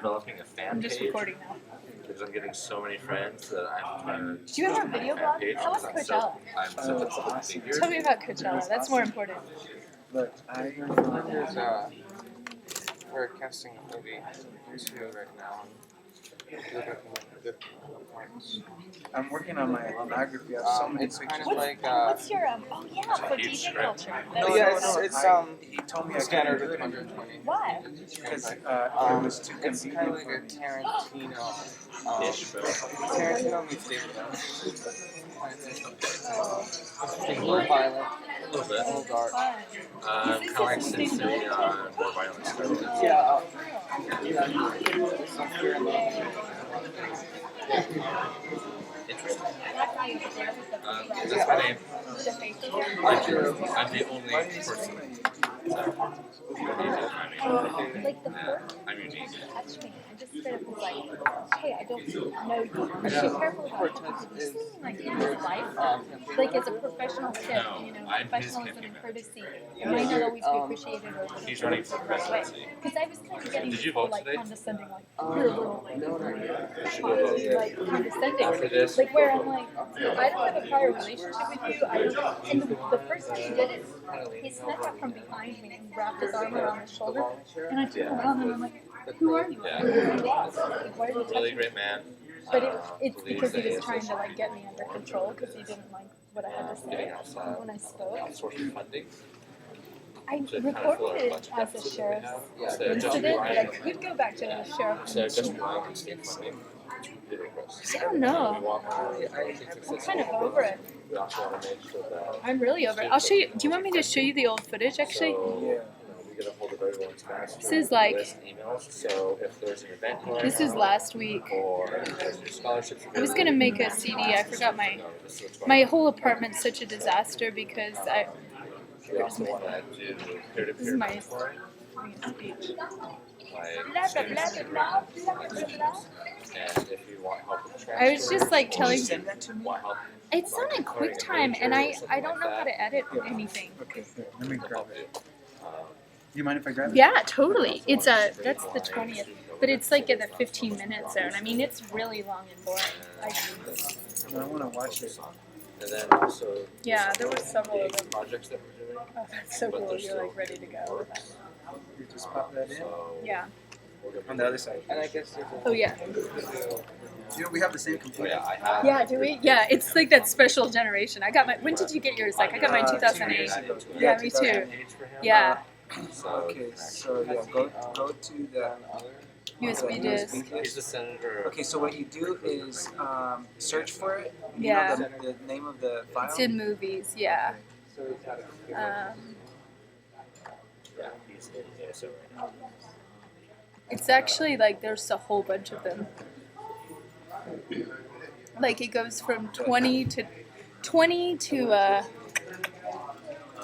developing a fan I'm just page recording now. because I'm getting so many friends that I'm trying to. Do you have a video blog? How was Coachella? I'm such a public figure. Tell me about Coachella. That's more important. Look, we're casting a movie too right now. I'm working on my biography. I have so many It's kind pictures. of like What's your oh yeah, for DJ culture. No, it's he told me I standard couldn't with do it 120. Why? because it was too It's kind of convenient like for a me. Tarantino. Tarantino meets David Lynch. More violent, A little a bit. little dark. Kind of like Sin City on more violent stuff. Yeah. Interesting. That's my name. I'm the only person. Like the first I'm unique. touched me. I just straight up was like, hey, I don't know you. Be careful about it. Because you see, like in his life, like as a professional tip, you know, I'm his professionalism and campaign courtesy might not always be appreciated or He's running for presidency. because I was kind of getting Did you people vote like today? condescending, like you're a little like condescending, After this, like where I'm like, I don't have a prior relationship with you. I don't. And the first time he did it, he snuck up from behind me and wrapped his arm around my shoulder, and I turned around and I'm like, who are you? Yeah. Like, why are you really touching me? great man. But it's because he was trying to like get me under control because he didn't like what I had to say when I spoke. Source of funding. I reported it as a sheriff's incident, but I could go back to the sheriff's. So just relying on state funding. I don't know. I'm kind of over it. We also want to make sure that I'm really over it. I'll show you. Do you want me to show you the old footage actually? we get a hold of everyone's master This is like- list emails. So if there's an event going This is on, last week. or if there's new scholarships. I was gonna make a CD. I forgot my whole apartment's such a disaster because We also want to do peer-to-peer this is my mentoring, speech. like students Blah, and if you want help with transfer, I was just like telling. Send that to me. want help, It's on a QuickTime, and I don't know how to edit anything. Okay, here, let me grab help it. you. Do you mind if I grab it? Yeah, totally. It's that's the 20th, but it's like at the 15 minute zone. I mean, it's really long and boring. No, I want to watch it. And then also Yeah, there were several of them. projects that we're doing. Oh, that's so cool. You're like ready to go. You just pop that in. So Yeah. On the other side. And I guess there's Oh yeah. You know, we have the same so computer. yeah, I have. Yeah. Do we? Yeah. It's like that special generation. I got my. When did you get yours? Like I got mine 2008. Yeah, me too. Yeah. So Okay, so yeah, go to the USB disc. he's the senator. Okay, so what you do is search for it. You Yeah. know the name of the file. It's in movies. Yeah. Yeah, he's in ASO right now. It's actually like there's a whole bunch of them. Like it goes from 20 to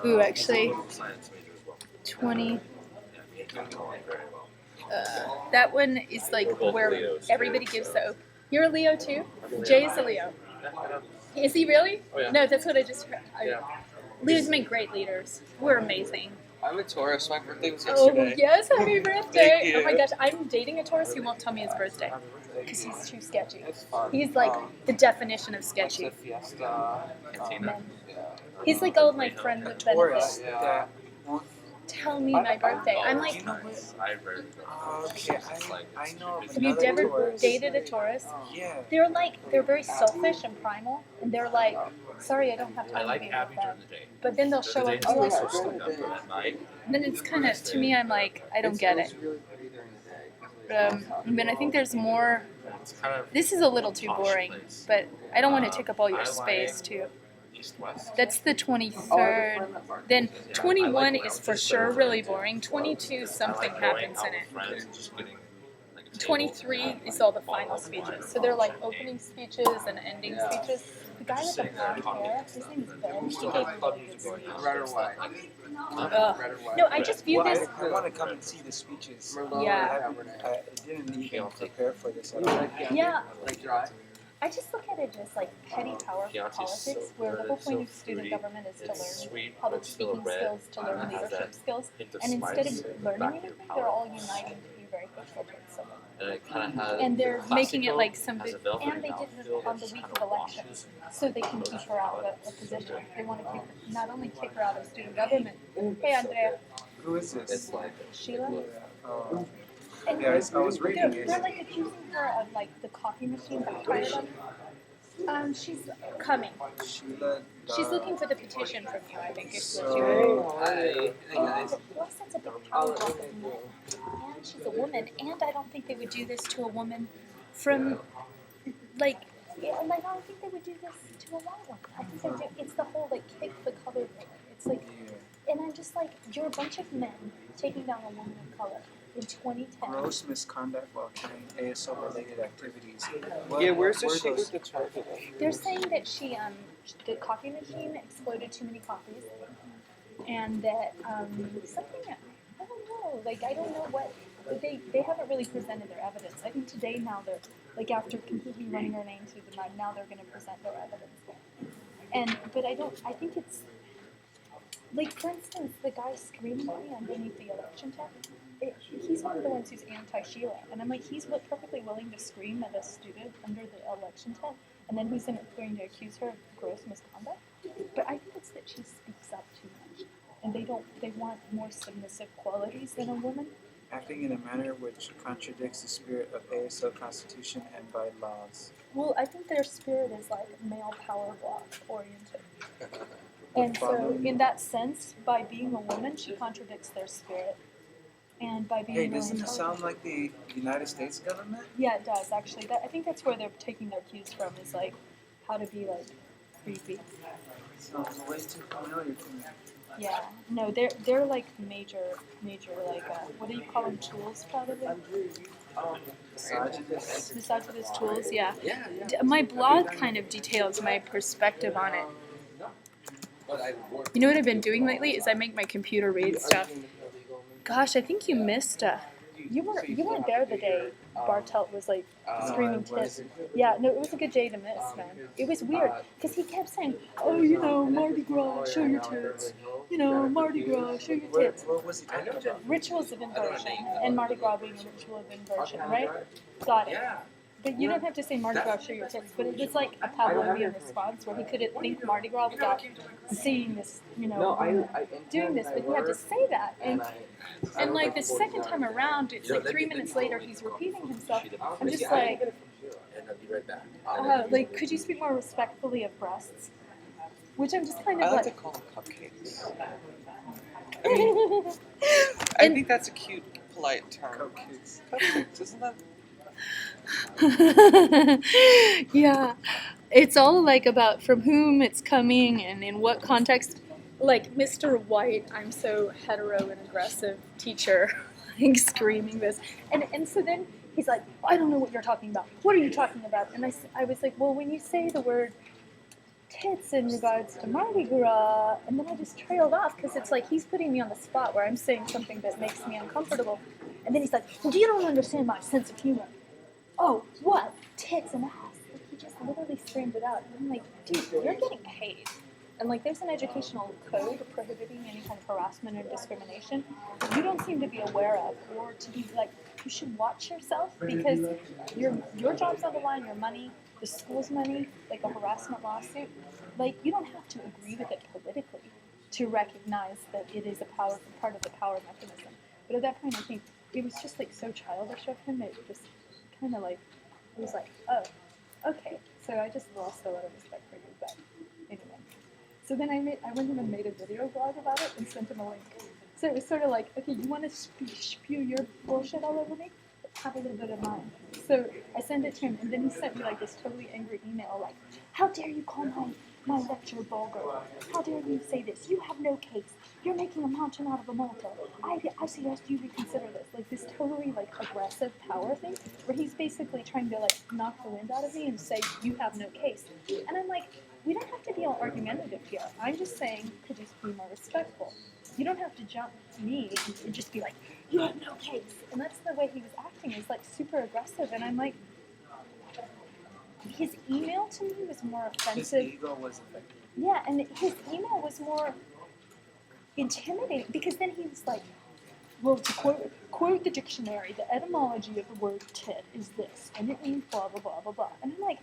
ooh, actually Science major as well. 20. Yeah, he can go on very well. That one is like We're both where Leos, everybody too, gives so. the. You're a Leo too. Jay is a Leo. Is he really? Oh, yeah. No, that's what I just heard. Yeah. Leos make great leaders. We're amazing. I'm a Taurus. My birthday was Oh yesterday. yes, happy birthday! Thank you. Oh my gosh, I'm dating a Taurus who won't tell me his birthday because he's too sketchy. It's fun. He's like the definition of It's sketchy. a fiesta. Cantina. Yeah. He's like all my friends with Taurus. benefits. That won't. Tell me my birthday. I'm like, You know what? I rarely go. Okay, I know of have you another ever Taurus. dated a Taurus? Yeah. They're very selfish and primal, and they're like, sorry, I don't have I time to like be Abby with during them. the day. But then they'll show up. Today Oh, is I- so stuck up for that night. then it's kind of to me. I'm like, I don't get it. It's really pretty during the day. But I think there's more. It's kind of This is a little too boring, but I don't want to take up all your I space like- too. east-west. That's the 23rd. Then 21 is for sure really boring. 22, something happens in it. 23 is all the final speeches. So they're like opening speeches and ending speeches. The guy with the blonde hair, his name is Ben. He gave me really good speech. Red or white? Ugh. Red or white? No, I just view Well, this. I want to come and see the speeches. Merlot Yeah. or Cabernet? I didn't even prepare for this at all. Yeah, Like dry? I just look at it as like petty power for politics, where the whole point of student government is to learn public speaking skills, to learn leadership skills, and instead of learning anything, they're all uniting to be very hurtful towards someone. And it kind of has. And they're making it like some has big, a velvety and they did mouthfeel it on the that's week kind of elections, so they can keep her out of a position. They want to keep, not only kick her out of student government. Hey, Andrea. Who is this? It's like Sheila. And yeah, I was reading it. They're like accusing her of like the coffee machine backfired on her. She's coming. Sheila. She's looking for the petition from you, I think, is what So, plus that's a big power block of men. And she's a woman, and I don't think they would do this to a woman from, like, yeah, like, I don't think they would do this to a white woman. I think they do, it's the whole, like, kick the color thing. It's like, and I'm just like, you're a bunch of men taking down a woman of color in 2010. Gross misconduct while carrying ASL-related activities. Yeah, where's the where sheet those- with the charger? They're saying that the coffee machine exploded too many coffees, and that something, I don't know, like I don't know what, they haven't really presented their evidence. I think today now they're, like after completely running their name through the mud, now they're going to present their evidence. But I think it's, like for instance, the guy screaming at me underneath the election tent, he's one of the ones who's anti-Sheila. And I'm like, he's perfectly willing to scream at a student under the election tent, and then he's going to accuse her of gross misconduct. But I think it's that she speaks up too much, and they want more submissive qualities than a woman. Acting in a manner which contradicts the spirit of ASL Constitution and by laws. Well, I think their spirit is like male power block oriented. And so, in that sense, by being a woman, she contradicts their spirit. And by being Hey, doesn't it sound like the United States government? Yeah, it does actually. I think that's where they're taking their cues from. Is like how to be like creepy. Sounds way too familiar to me. Yeah. No, they're like major like what do you call them? Tools, probably. Misogynist tools. Yeah. My blog kind of details my perspective on it. You know what I've been doing lately is I make my computer read stuff. Gosh, I think you missed. You weren't there the day Bartelt was like screaming tits. Yeah, no, it was a good day to miss, man. It was weird because he kept saying, "Oh, you know, Mardi Gras, show your tits. You know, Mardi Gras, show your tits." What was he talking about? Rituals of inversion, and Mardi Gras being a ritual of inversion, right? Got it. But you don't have to say Mardi Gras, show your tits. But it was like a Pavlovian response where he couldn't think Mardi Gras without seeing this, you know, doing this. But he had to say that. And like the second time around, it's like 3 minutes later, he's repeating himself. I'm just like, And I'll be right back. like, could you speak more respectfully of breasts? Which I'm just kind I of like to like. call them cupcakes. I mean, I think that's a cute, polite term. Cupcakes. Cupcakes, isn't that? Yeah, it's all like about from whom it's coming and in what context. Like Mr. White, I'm so hetero and aggressive teacher, like screaming this, and so then he's like, I don't know what you're talking about. What are you talking about? And I was like, well, when you say the word tits in regards to Mardi Gras, and then I just trailed off because it's like he's putting me on the spot where I'm saying something that makes me uncomfortable, and then he's like, well, you don't understand my sense of humor. Oh, what? Tits and ass. Like, he just literally screamed it out. And I'm like, dude, you're getting paid. And like, there's an educational code prohibiting any kind of harassment or discrimination you don't seem to be aware of, or to be like, you should watch yourself because your job's on the line, your money, the school's money, like a harassment lawsuit. Like, you don't have to agree with it politically to recognize that it is a part of the power mechanism. But at that point, I think it was just like so childish of him. It just kind of like, it was like, oh, okay. So I just lost a lot of respect for you, but anyway. So then I went in and made a video blog about it and sent him a link. So it was sort of like, okay, you want to spew your bullshit all over me? Have a little bit of mine. So I sent it to him, and then he sent me like this totally angry email, like, how dare you call my lecture vulgar? How dare you say this? You have no case. You're making a mountain out of a molehill. I suggest you reconsider this. Like this totally like aggressive power thing, where he's basically trying to like knock the wind out of me and say, you have no case. And I'm like, we don't have to be all argumentative here. I'm just saying, could you be more respectful? You don't have to jump me and just be like, you have no case. And that's the way he was acting. He was like super aggressive. And I'm like, his email to me was more offensive. His ego was affected. Yeah, and his email was more intimidating because then he was like, well, to quote the dictionary, the etymology of the word tit is this, and it means blah, blah, blah, blah, blah. And I'm like,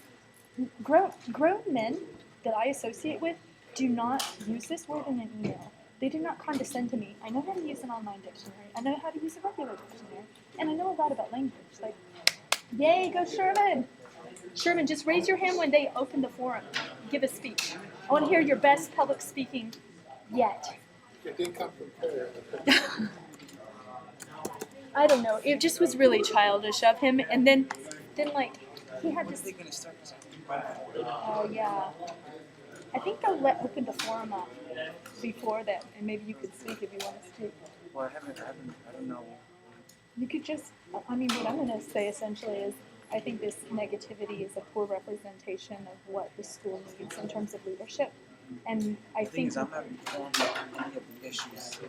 grown men that I associate with do not use this word in an email. They do not condescend to me. I know how to use an online dictionary. I know how to use a regular dictionary. And I know a lot about language. Like, yay, go Sherman! Sherman, just raise your hand when they open the forum. Give a speech. I want to hear your best public speaking yet. It did come prepared. I don't know. It just was really childish of him. And then like, he had When are this. they going to start this? Oh yeah. I think they'll open the forum up before that, and maybe you could speak if you want to speak. Well, I don't know. You could just. I mean, what I'm going to say essentially is, I think this negativity is a poor representation of what the school needs in terms of leadership, and I The thing think. is, I'm not informed of any of the issues.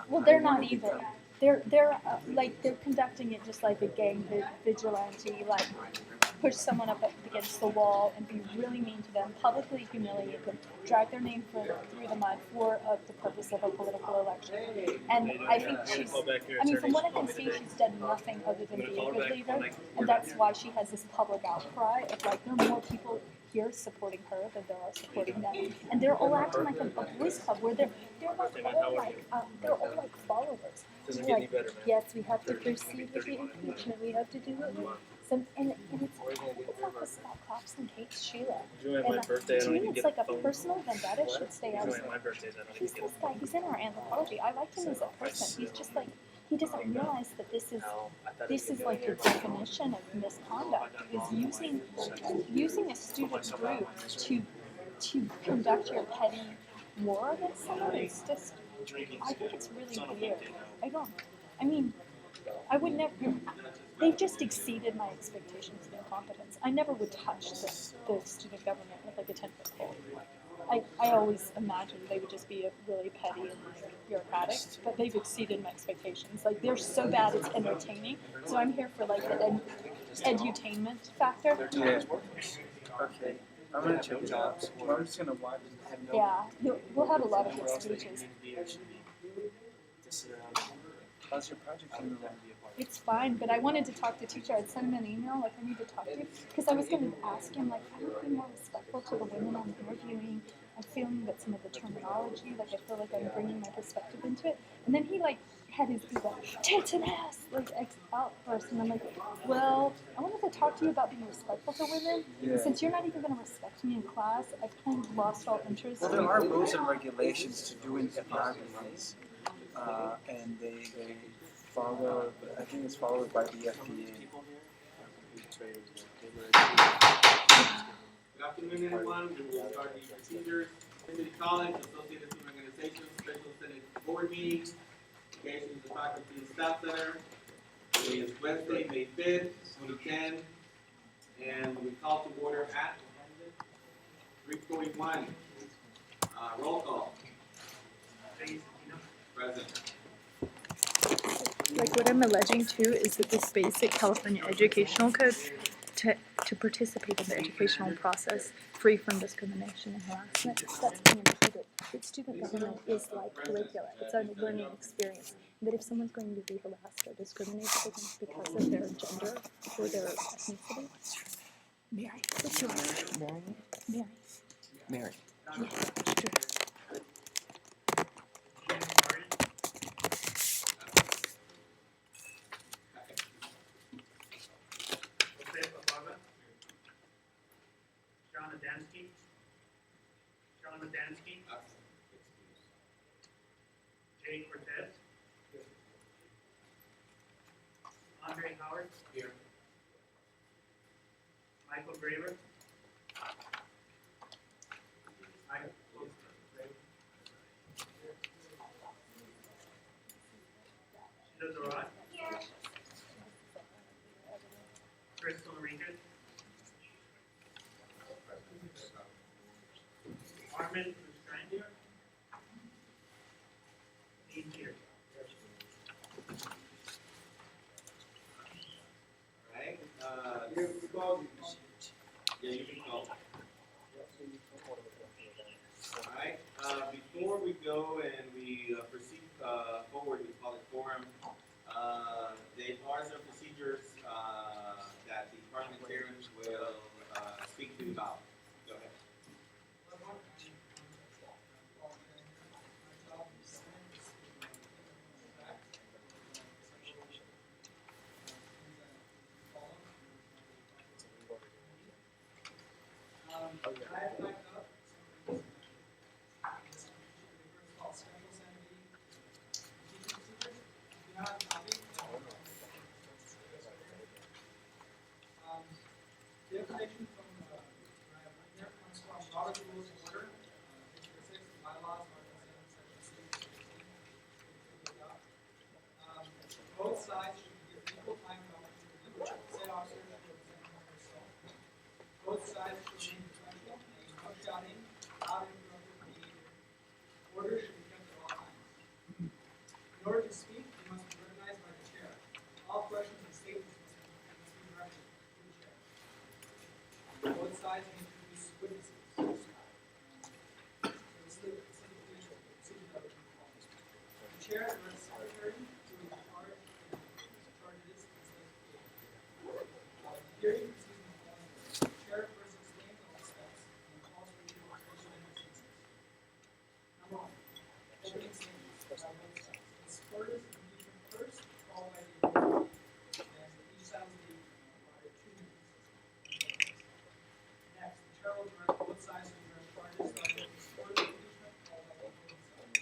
Well, they're I not wanted to either. come- They're like they're conducting it just like a gang vigilante, like push someone up against the wall and be really mean to them, publicly humiliate them, drag their name through the mud for the purpose of a political election. And I think she's. I mean, from what I can see, she's done nothing other than be a good leader, and that's why she has this public outcry of like there are more people here supporting her than there are supporting them, and they're all acting like a boys' club where they're all like followers. Doesn't They're get any like, better, man. yes, we have to proceed with the impeachment. We have to do it. And it's like this about Claps and Kate Sheila. Usually And my birthday, I to don't me, even it's get like a a phone. personal vendetta should stay out. Usually my birthdays, I don't He's even this get guy. He's in our anthropology. I liked him as a person. He's just like he doesn't realize that this is like the definition of misconduct. Is using a student group to conduct your petty war against someone. It's just. I think it's really weird. I mean, I would never. They've just exceeded my expectations of incompetence. I never would touch the student government with like a 10-foot pole. I always imagined they would just be really petty and like bureaucratic, but they've exceeded my expectations. Like they're so bad it's entertaining. So I'm here for like the edutainment factor. Yeah. Okay. I'm going to check it out. Well, I'm just going to watch and have no. Yeah, we'll have a lot of good speeches. How's your project coming along? It's fine, but I wanted to talk to the teacher. I'd send him an email, like I need to talk to you, because I was going to ask him, like, how do you be more respectful to the women I'm interviewing? I'm feeling that some of the terminology, like I feel like I'm bringing my perspective into it. And then he like had his tits and ass like outburst, and I'm like, well, I wanted to talk to you about being respectful to women. Yeah. And since you're not even going to respect me in class, I've kind of lost all interest. Well, there are rules and regulations to doing ethnographies, and they follow. I think it's followed by the FDA. Good afternoon, everyone. We will start the procedures. City College, Associated Student Organizations, Special Senate Board Meetings, Engagement of Faculty and Staff Center. Today is Wednesday, May 5th, 2010, and we call to order at 3:41. Roll call. Present. Like what I'm alleging too is that this basic California educational code to participate in the educational process free from discrimination and harassment, that's being impeded. That student government is like curricula, it's a learning experience. That if someone's going to be harassed or discriminated against because of their gender or their ethnicity, Mary, what's yours? Mary? Mary. Mary. Yeah, sure. John Adansky. Jay Cortez. Andre Howard. Here. Michael Graver. Sheila Dorat. Crystal Enriquez. Armin Strand. Dean Peter. Alright, yeah, you can call. Alright, before we go and we proceed forward with public forum. There are some procedures that the parliamentarians will speak to you about. Go ahead. The information from what I have written here comes from Robert's Rules of Order, page 6, bylaws, article 7, section 6, both sides should be given equal time and opportunity. Said officer should represent himself. Both sides should remain professional and no shouting, loud and interruptive behavior. Order should be kept at all times. In order to speak, you must be recognized by the chair. All questions and statements must be directed to the chair. Both sides may introduce witnesses. So this is the procedure that we follow. The chair directs the secretary to charge this investigation. The hearing proceeds in the following way. The chair first explains all the steps and calls for the arbitration and instances. Number 1. Opening statements by both sides. The supporters of impeachment first, followed by the opposing. And each side will be allotted 2 minutes. Next, the chair will direct both sides to address charges starting with the support of impeachment, followed by the opposing side.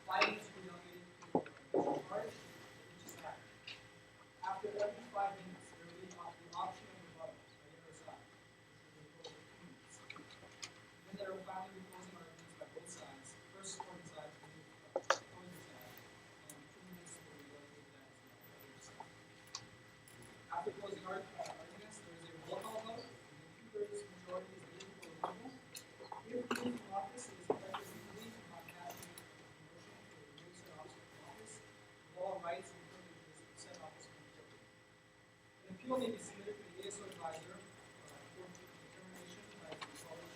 5 minutes will be allocated to the charge for each side. After every 5 minutes, there will be the option of rebuttal by the other side, which will be closed for 2 minutes. Then there will finally be closing arguments by both sides. First supporting side will be opposing side, and 2 minutes will be allocated to that other side. After closing arguments, there is a roll call vote. The 2/3 majority is needed for approval. If removed from office, it is effective immediately upon passing a motion to remove said officer from office, with all rights and privileges of said officer revoked. An appeal may be submitted to the ASO advisor for determination by the college.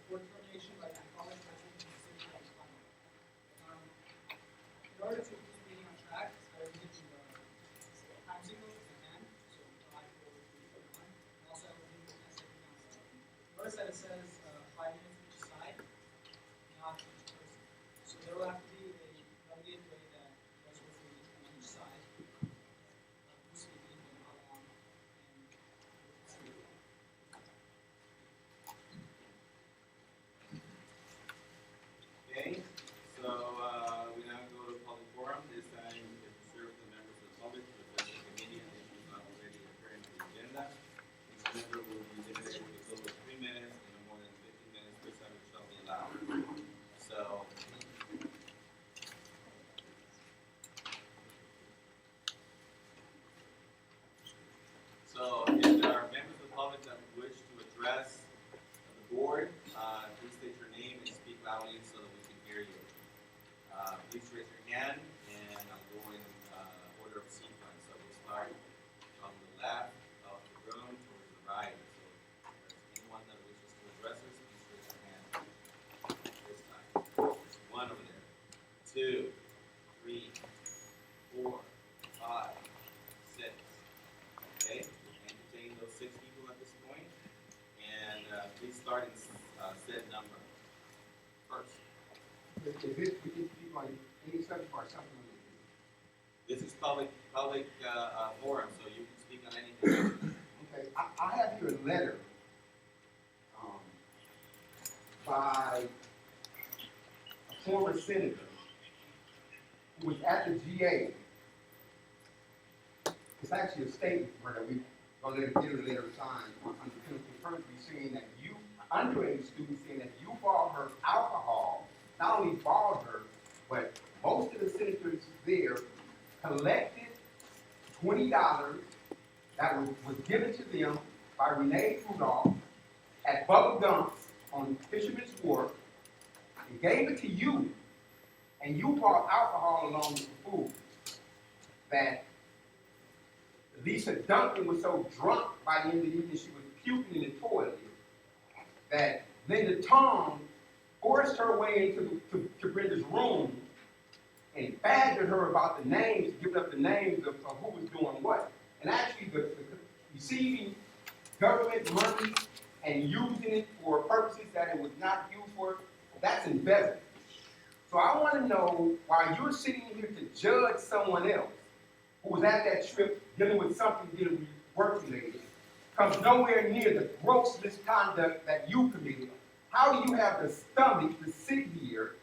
For determination by the college president and the city council. In order to keep the meeting on track, I will give you time signals if I can. So 5, 4, 3, 2, 1. And also I will give you a 10-second countdown. Notice that it says 5 minutes each side, not each person. So there will have to be a delegated way that goes with each side. Who's speaking and how long and Okay, so we now go to public forum. This time is reserved to members of the public to address the committee on issues not already occurring on the agenda. Each member will be limited to a total of 3 minutes and no more than 15 minutes per subject shall be allowed. So, if there are members of the public that wish to address the board, please state your name and speak loudly so that we can hear you. Please raise your hand, and I'll go in order of sequence. So we'll start from the left of the room towards the right. So if there's anyone that wishes to address us, please raise your hand this time. There's 1 over there. 2, 3, 4, 5, 6. Okay, entertain those 6 people at this point, and please start in said number first. Is this, we can speak on any subject or something? This is public forum, so you can speak on anything. Okay, I have here a letter by a former senator who was at the GA. It's actually a statement where we're going to let the letter signed under penalty of perjury, saying that you, underage students, saying that you bought her alcohol, not only bought her, but most of the senators there collected $20 that was given to them by Renee Rudolph at Bubba Gump's on Fisherman's Wharf and gave it to you, and you bought alcohol along with the food. That Lisa Duncan was so drunk by the end of the evening she was puking in the toilet that Linda Tom forced her way to Brenda's room and badgered her about the names, giving up the names of who was doing what. And actually, the receiving government money and using it for purposes that it was not used for, that's embezzlement. So I want to know, while you're sitting here to judge someone else who was at that trip dealing with something dealing with work related, comes nowhere near the gross misconduct that you committed, how do you have the stomach to sit here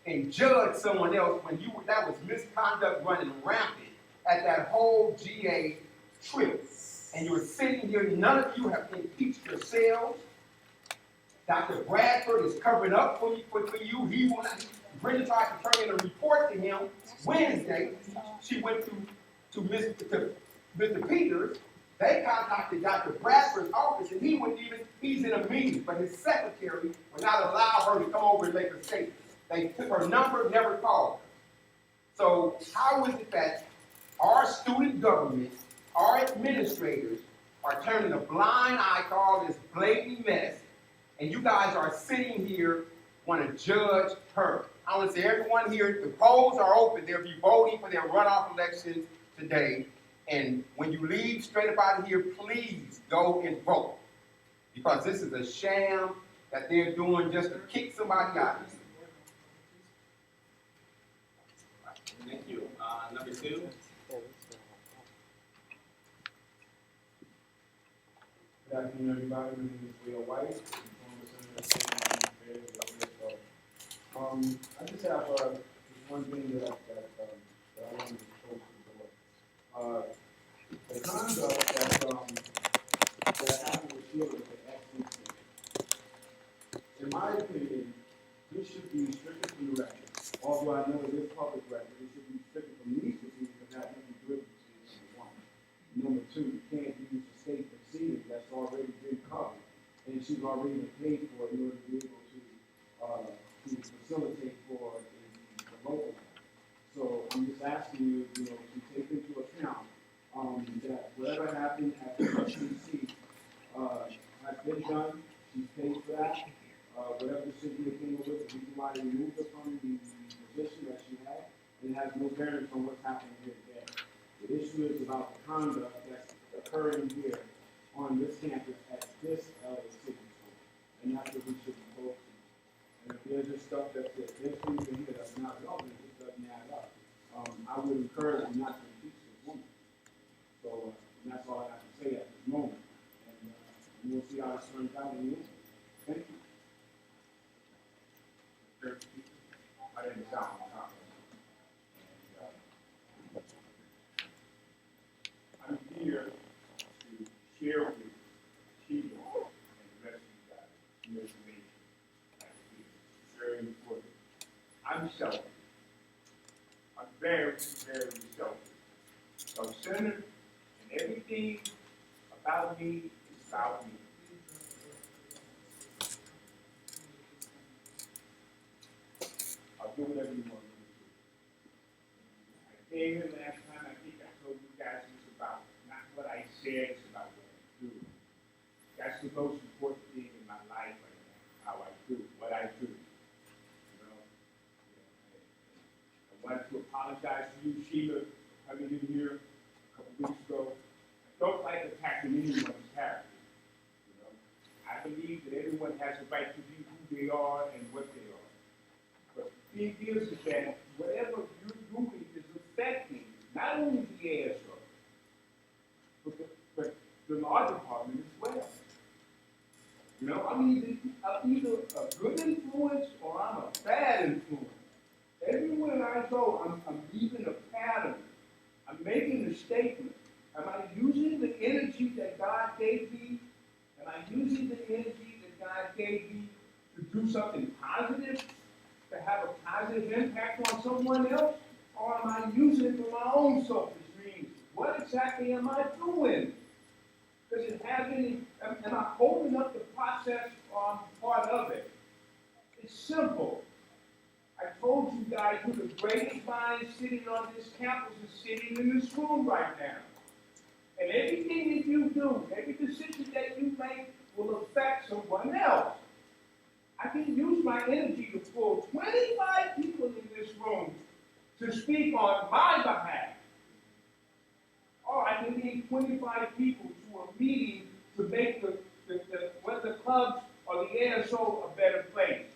and judge someone else when that was misconduct running rampant at that whole GA trip? And you're sitting here, none of you have impeached yourselves. Dr. Bradford is covering up for you. He will not. Brenda tried to turn in a report to him Wednesday. She went to Mr. Peters. They contacted Dr. Bradford's office, and he's in a meeting, but his secretary would not allow her to come over and make a statement. They took her number, never called her. So how is it that our student government, our administrators, are turning a blind eye to all this blatant mess, and you guys are sitting here want to judge her? I want to say, everyone here, the polls are open. They'll be voting for their runoff elections today. And when you leave straight up out of here, please go and vote. Because this is a sham that they're doing just to kick somebody out of here. Thank you. Number 2. Good afternoon, everybody. My name is Will White. I'm former Senator of State Affairs. I just have just one thing that I wanted to post to the board. The conduct that happened with Sheila was an excellent thing. In my opinion, this should be stricken from the record. Although I know it is public record, it should be stricken from these proceedings because that would be good proceedings, number one. Number two, you can't use the state proceeding that's already been covered, and she's already been paid for in order to be able to facilitate for the local. So I'm just asking you, to take into account that whatever happened at the FCC has been done. She's paid for that. Whatever the city came up with, the reason why they removed her from the position that she had, and it has no bearing on what's happening here today. The issue is about the conduct that's occurring here on this campus at this LA City School, and that's what we should be focusing on. And if there's just stuff there's things in here that's not relevant, it just doesn't add up. I would encourage you not to impeach this woman. So and that's all I have to say at this moment. And we'll see how this turns out in the end. Thank you. My name is Don. I'm here to share with you and the rest of you guys some information. It's very important. I'm selfish. I'm very, very selfish. I'm centered, and everything about me is about me. I'll do whatever you want me to do. I came here last time, I think I told you guys it's about not what I said, it's about what I do. That's the most important thing in my life right now, how I do, what I do. I wanted to apologize to you, Sheila, coming in here a couple weeks ago. I don't like attacking anyone's character. I believe that everyone has the right to be who they are and what they are. But the thing is that whatever you're doing is affecting not only the ASO, but the law department as well. I'm either a good influence or I'm a bad influence. Everywhere I go, I'm leaving a pattern. I'm making a statement. Am I using the energy that God gave me? Am I using the energy that God gave me to do something positive, to have a positive impact on someone else? Or am I using it for my own selfish means? What exactly am I doing? Does it have any, am I holding up the process or I'm part of it? It's simple. I told you guys who the greatest minds sitting on this campus is sitting in this room right now. And everything that you do, every decision that you make will affect someone else. I can use my energy to pull 25 people in this room to speak on my behalf. Or I can lead 25 people to a meeting to make what the clubs or the ASO a better place.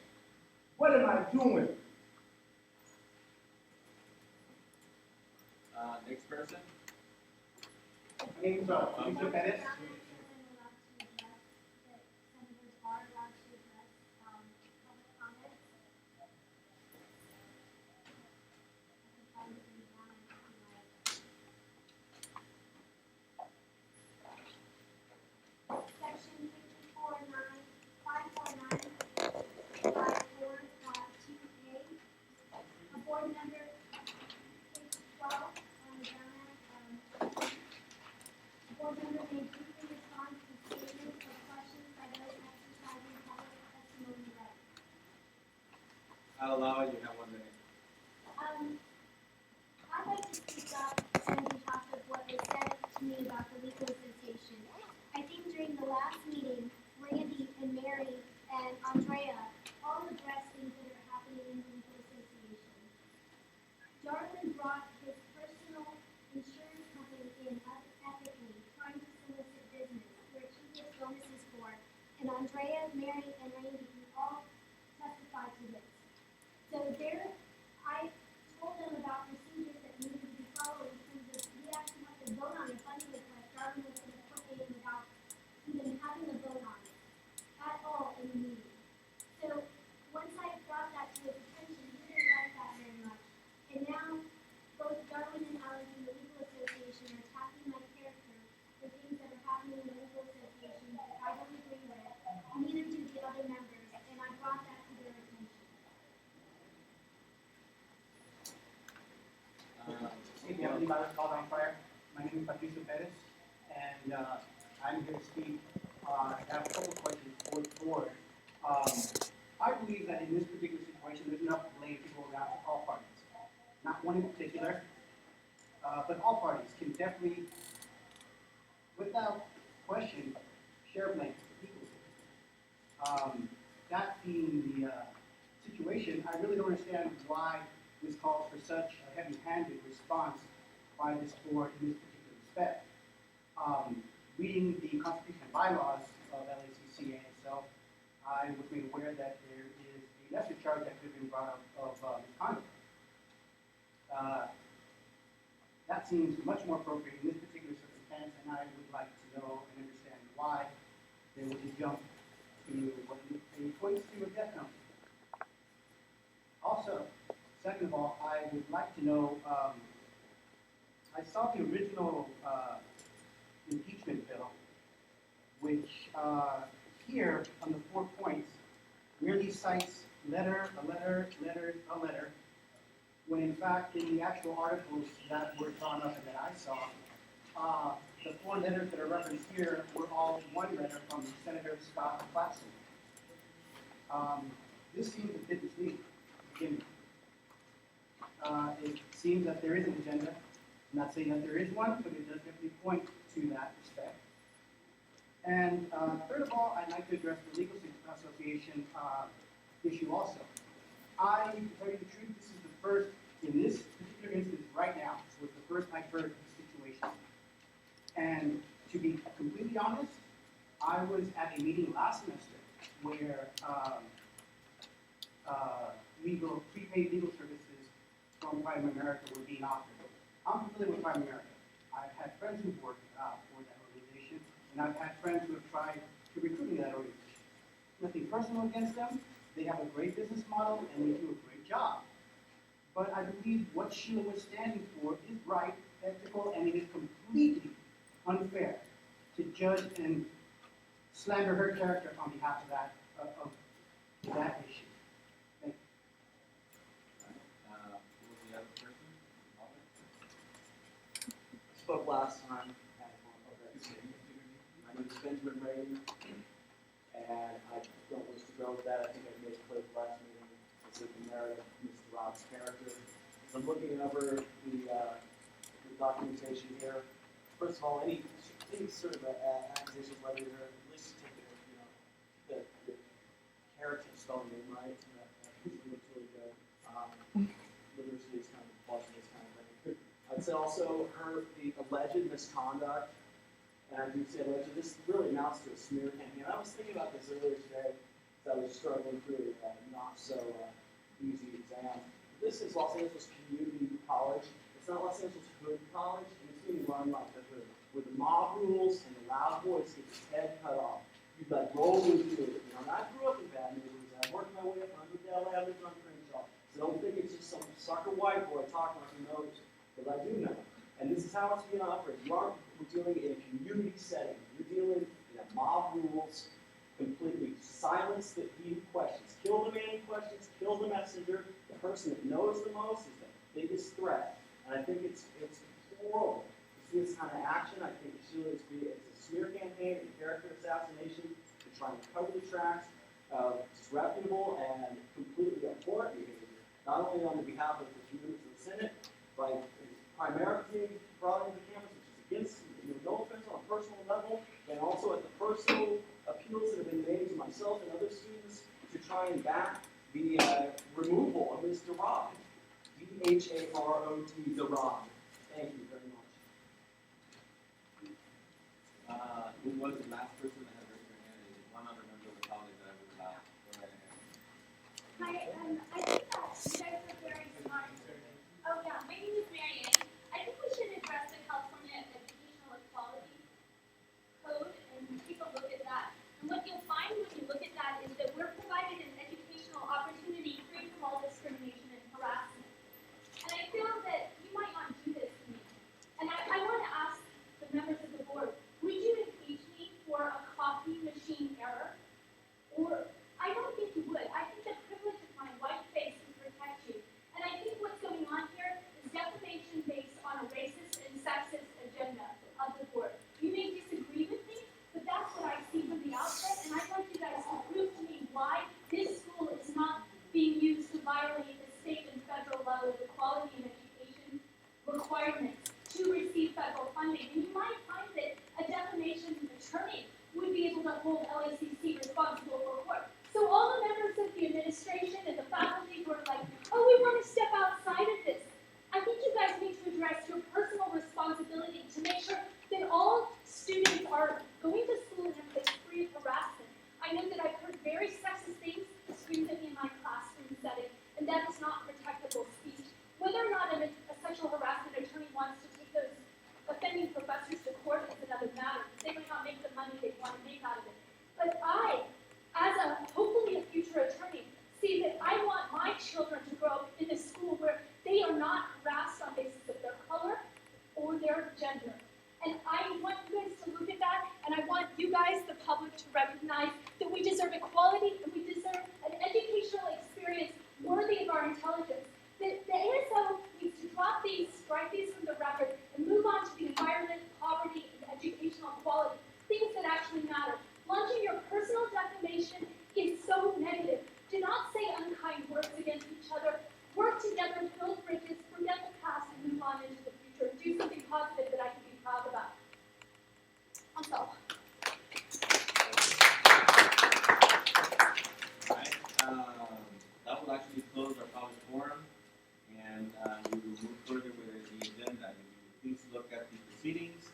What am I doing? Next person. My name is Mr. Perez. Section 549.2A. A board member, page 12 on the down. A board member may briefly respond to statements or questions by those exercising public testimony rights. I'll allow it. You have 1 minute. I'd like to speak up on behalf of what was said to me about the legal association. I think during the last meeting, Randy and Mary and Andrea all addressed things that are happening in the legal association. Darwin brought his personal insurance company in unethically, trying to solicit business, which he gives bonuses for, and Andrea, Mary, and Randy all testified to this. So I told them about procedures that needed to be followed in terms of we actually have to vote on a funding request. Darwin was going to put in without even having a vote on it at all in the meeting. So once I brought that to his attention, he didn't like that very much. And now both Darwin and Alex in the legal association are attacking my character for things that are happening in the legal association that I don't agree with. Neither do the other members, and I brought that to their attention. Excuse me, I believe I was called on fire. My name is Patricio Perez, and I'm here to speak. I have a couple of questions for the board. I believe that in this particular situation, there's enough blame to go around to all parties. Not one in particular, but all parties can definitely, without question, share blame for people. That being the situation, I really don't understand why this calls for such a heavy-handed response by this board in this particular respect. Reading the Constitution and bylaws of LACCA itself, I was made aware that there is a lesser charge that could have been brought up of misconduct. That seems much more appropriate in this particular circumstance, and I would like to know and understand why there was a jump to what points to a death penalty. Also, second of all, I would like to know, I saw the original impeachment bill, which here on the 4 points merely cites letter, when in fact in the actual articles that were drawn up and that I saw, the 4 letters that are referenced here were all one letter from Senator Scott Clapson. This seems a bit misleading to begin with. It seems that there is an agenda. I'm not saying that there is one, but it does definitely point to that respect. And third of all, I'd like to address the Legal Association issue also. I, to tell you the truth, this is the first, in this particular instance right now, was the first I've heard of the situation. And to be completely honest, I was at a meeting last semester where prepaid legal services from Prime America were being offered. I'm familiar with Prime America. I've had friends who've worked for that organization, and I've had friends who have tried to recruit me to that organization. Nothing personal against them. They have a great business model, and they do a great job. But I believe what Sheila was standing for is right, ethical, and it is completely unfair to judge and slander her character on behalf of that issue. Thank you. Who was the other person? Spoke last time at my name is Benjamin Brady, and I don't wish to go with that. I think I made it clear last meeting. It's with the merit of Mr. Rob's character. As I'm looking over the documentation here, first of all, any sort of acquisitions, whether they're at least take the character spell her name right. That usually looks really good. Literacy is kind of important, this kind of thing. I'd say also the alleged misconduct, and I do say alleged, this really amounts to a smear campaign. I was thinking about this earlier today, as I was struggling through a not so easy exam. This is Los Angeles Community College. It's not Los Angeles Hood College, and it's being run like the Hood, where the mob rules and the loud voice gets his head cut off. You'd like roll into it. You know, and I grew up in bad neighborhoods. I worked my way up on Hoodell Avenue on Crenshaw. So don't think it's just some sucker white boy talking like he knows, because I do know. And this is how it's being operated. We're dealing in a community setting. You're dealing in a mob rules, completely silence the questions. Kill the man in questions, kill the messenger. The person that knows the most is the biggest threat. And I think it's horrible to see this kind of action. I think it's a smear campaign and character assassination to try and cover the tracks of disreputable and completely abhorrent behavior, not only on the behalf of the communities of the Senate, but primarily being brought into the campus, which is against, no offense on a personal level, and also at the personal appeals that have been made to myself and other students to try and back the removal of Mr. Rob. D-H-A-R-O-T, the Rob. Thank you very much. Who was the last person that had raised their hand? Is one other member of the college that I would allow? Go right ahead. Hi, I think that you guys are very smart. Oh yeah, my name is Marianne. I think we should address the California Educational Equality Code and take a look at that. And what you'll find when you look at that is that we're provided an educational opportunity free from all discrimination and harassment. And I feel that you might not do this to me. And I want to ask the members of the board, would you impeach me for a copy machine error? Or, I don't think you would. I think the privilege of my white face would protect you. And I think what's going on here is defamation based on a racist and sexist agenda of the board. You may disagree with me, but that's what I see from the outset, and I'd like you guys to prove to me why this school is not being used to violate the state and federal level of equality in education requirements to receive federal funding. And you might find that a defamation attorney would be able to hold LACC responsible for court. So all the members of the administration and the faculty were like, oh, we want to step outside of this. I think you guys need to address your personal responsibility to make sure that all students are going to school in a place free of harassment. I know that I've heard very sexist things screamed at me in my classroom setting, and that is not protectable speech. Whether or not a sexual harassment attorney wants to take those offending professors to court is another matter. They might not make the money they want to make out of it. But I, as hopefully a future attorney, see that I want my children to grow up in a school where they are not harassed on basis of their color or their gender. And I want you guys to look at that, and I want you guys, the public, to recognize that we deserve equality and we deserve an educational experience worthy of our intelligence. The ASO needs to drop these, strike these from the record, and move on to the environment, poverty, and educational equality, things that actually matter. Launching your personal defamation is so negative. Do not say unkind words against each other. Work together, build bridges, forget the past, and move on into the future. Do something positive that I can be proud about. That's all. Alright, that will actually close our public forum, and we will move further with the agenda. If you would please look at the proceedings.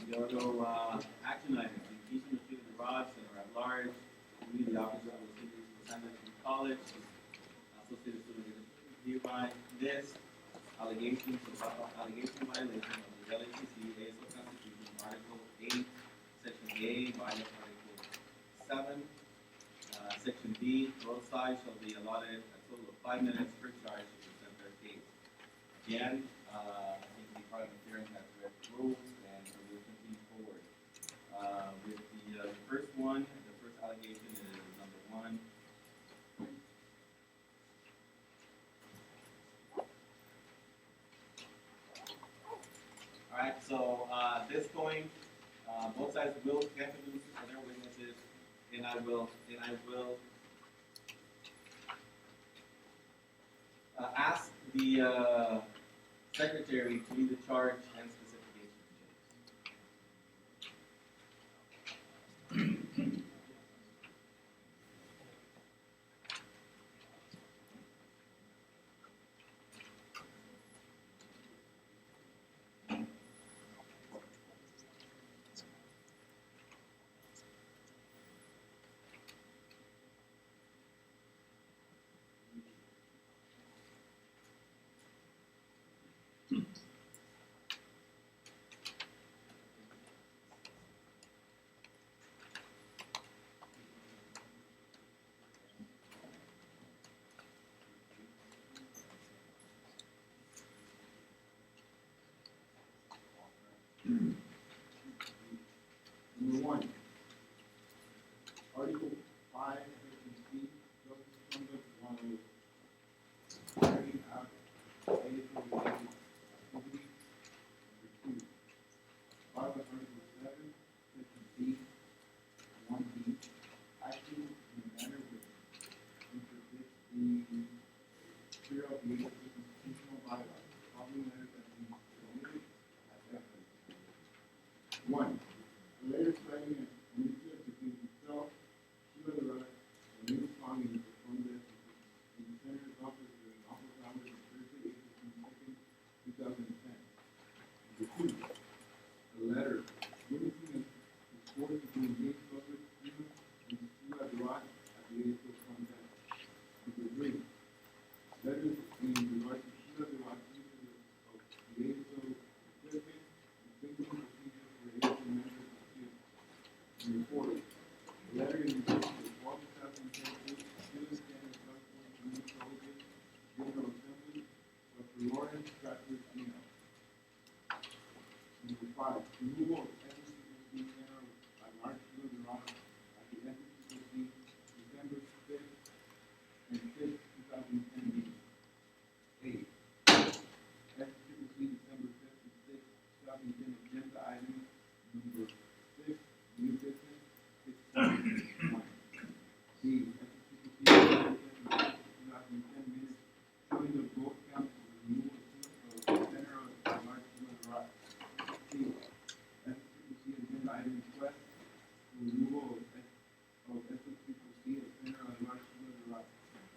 There are no action items. The impeachment of Student Rods that are at large, the officer of the students for San Diego College, associated students hereby list allegations of violation of the LACC ASO Constitution, Article 8, Section A, violation of Article 7, Section B, both sides shall be allotted a total of 5 minutes per charge to present their case. Again, I think the parliamentarian has read the rules, and so we'll continue forward. With the first one, the first allegation is number 1. All right, so this going, both sides will have to do for their witnesses, and I will ask the secretary to lead the charge and specification checks. Number one, Article 5, Section C, justice conduct while carrying out ASO-related activities. Number 2, violate Article 7, Section B, 1B, acting in a manner which contradicts the spirit of the agency's constitutional bylaws. The following letters have been submitted as evidence. 1. A letter citing an initiative between himself, Sheila Durant, and Neil Tommy to perform this in the Senator's office during office hours on Thursday, April 22nd, 2010. Number 2. A letter witnessing a court to engage public freedom and Sheila Durant at the ASO contact. Number 3. Letters in regard to Sheila Durant's use of the ASO equipment and thinking procedures for ASO members of field. Number 4. A letter in regard to the fall 2010 Student Standard California Community Colleges General Assembly of Lawrence Stratford, Gino. Number 5. Removal of FCCC General by March Sheila Durant at the FCCC December 5th and 5th, 2010 meeting. 8. FCCC December 5th and 6th, 2010 agenda item number 6, new business, 6.1. B. FCCC December 5th and 6th, 2010 minutes showing the vote count for the removal of Senator at large Sheila Durant. C. FCCC agenda item request for removal of FCCC of Senator at large Sheila Durant.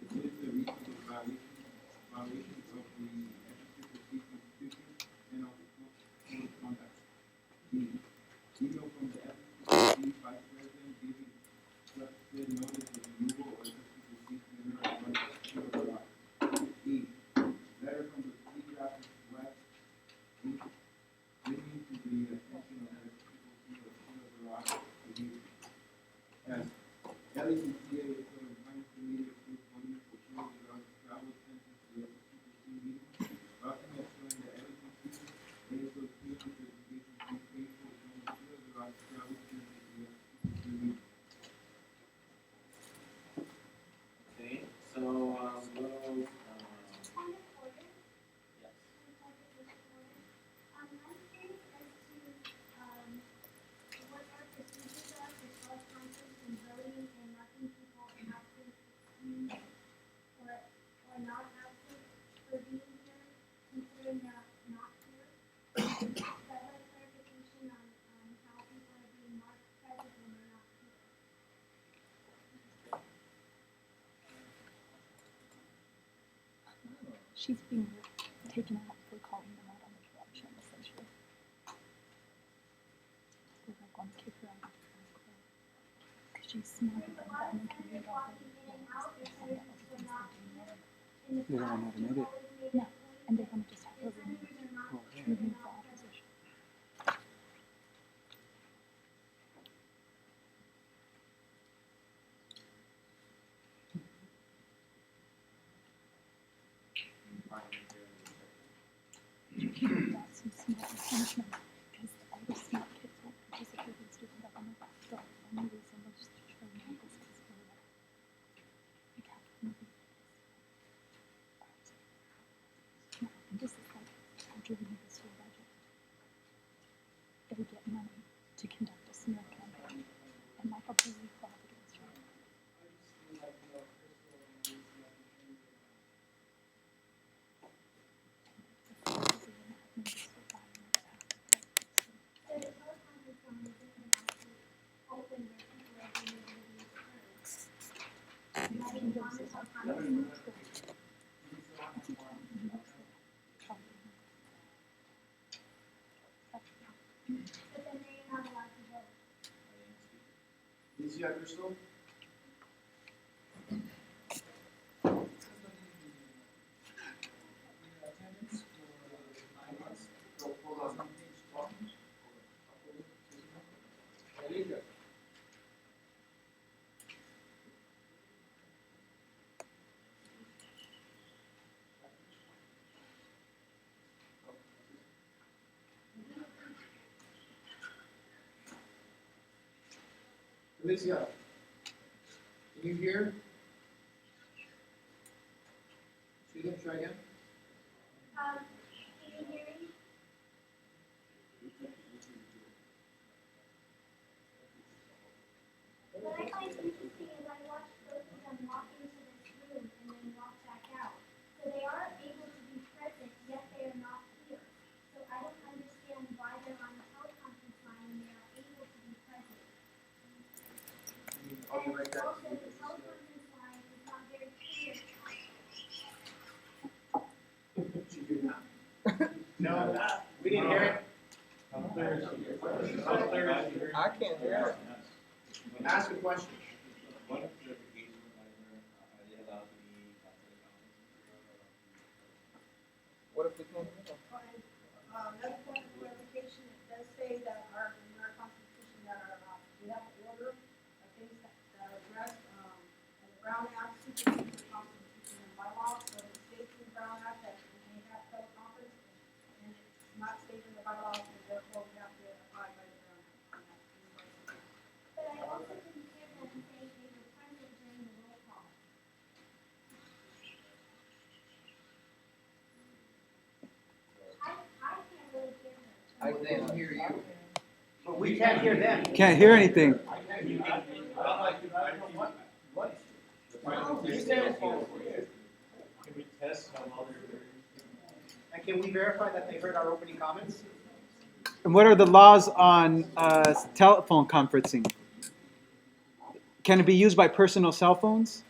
This is the reason of violations of the FCCC Constitution and of the Code of Conduct. D. Email from the FCCC Vice President giving said notice of removal of FCCC Senator at large Sheila Durant. E. Letter from the City Graphics West Inc. bringing to the attention of the FCCC of Sheila Durant behavior. F. LECCA is so inclined to meet approved funding for Sheila Durant's travel expenses to the FCCC meeting. Document showing the LECCA ASO student certification fee paid for showing Sheila Durant's travel expenses to the FCCC meeting. Okay, so, we'll, Point of order. yes. I'm curious as to what our procedures are for self-conference and voting and marking people absent or not absent for being here, considering they're not here. So I'd like clarification on how people are being marked present when they're not here. She's being taken out for calling them out on the corruption, essentially. They're like want to kick her out because she's smarter than them and can read all the laws and all the things they're doing. They don't want to admit it. Yeah, and they want to just have her remove the opposition. That's some smart punishment because all the smart kids won't participate in student government. The only reason they'll just try to make this is for like half the movie. No, and this is like how driven this whole budget. comment on comments? But then they're not allowed to vote. Alicia, Crystal? Attendance for 9 months. Hold on. Alicia. Alicia, can you hear? Try again. Can you hear me? What I find interesting is I watched both of them walk into this room and then walk back out. So they are able to be present, yet they are not here. So I don't understand why they're on the teleconference line and they are able to be present. I'll be right And back. also the teleconference line is not very clear. No, we didn't hear it. I can't hear it. Ask a question. What if we can't hear them? Another point of clarification, it does say that in our constitution that we have an order of things that are addressed, in the Brown Act, supersedes the constitution and bylaws, so it states in the Brown Act that we may have teleconference, and it's not stated in the bylaws, and therefore we have to abide by the Brown Act. But I also didn't hear them say they were present during the roll call. I can't really hear them. I can't hear you. But we can't hear them. Can't hear anything. And can we verify that they heard our opening comments? And what are the laws on telephone conferencing? Can it be used by personal cell phones?